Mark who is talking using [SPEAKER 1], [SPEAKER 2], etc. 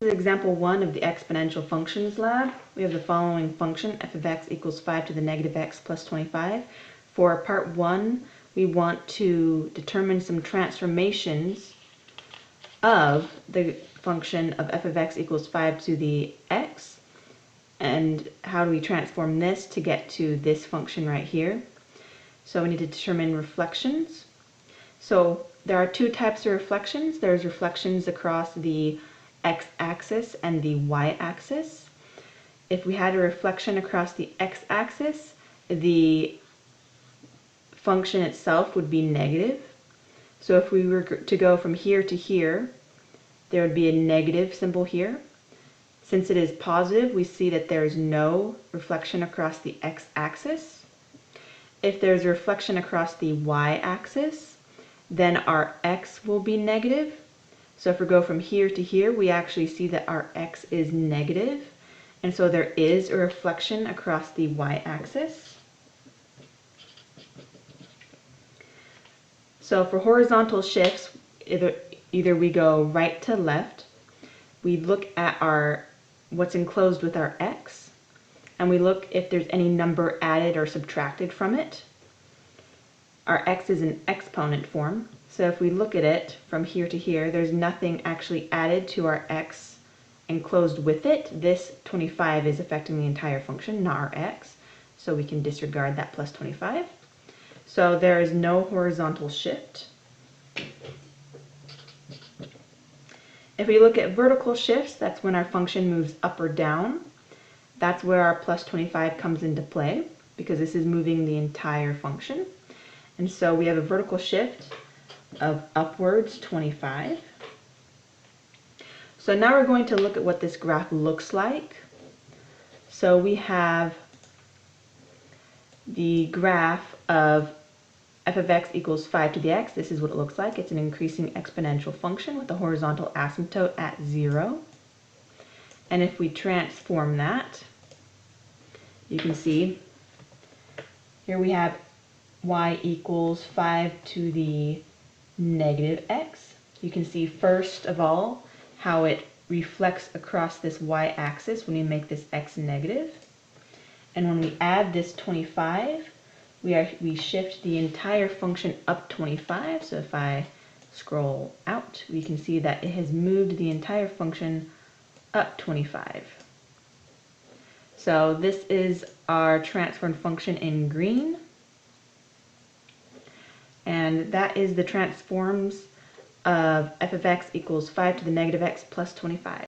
[SPEAKER 1] This is example 1 of the exponential functions lab. We have the following function, f of x equals 5 to the negative x plus 25. For part 1, we want to determine some transformations of the function of f of x equals 5 to the x. And how do we transform this to get to this function right here? So we need to determine reflections. So there are two types of reflections. There's reflections across the x-axis and the y-axis. If we had a reflection across the x-axis, the function itself would be negative. So if we were to go from here to here, there would be a negative symbol here. Since it is positive, we see that there is no reflection across the x-axis. If there's a reflection across the y-axis, then our x will be negative. So if we go from here to here, we actually see that our x is negative, and so there is a reflection across the y-axis. So for horizontal shifts, either we go right to left, we look at what's enclosed with our x, and we look if there's any number added or subtracted from it. Our x is in exponent form, so if we look at it from here to here, there's nothing actually added to our x enclosed with it. This 25 is affecting the entire function, not our x, so we can disregard that plus 25. So there is no horizontal shift. If we look at vertical shifts, that's when our function moves up or down. That's where our plus 25 comes into play, because this is moving the entire function. And so we have a vertical shift of upwards 25. So now we're going to look at what this graph looks like. So we have the graph of f of x equals 5 to the x. This is what it looks like. It's an increasing exponential function with a horizontal asymptote at 0. And if we transform that, you can see here we have y equals 5 to the negative x. You can see first of all how it reflects across this y-axis when we make this x negative. And when we add this 25, we shift the entire function up 25. So if I scroll out, we can see that it has moved the entire function up 25. So this is our transformed function in green. And that is the transforms of f of x equals 5 to the negative x plus 25.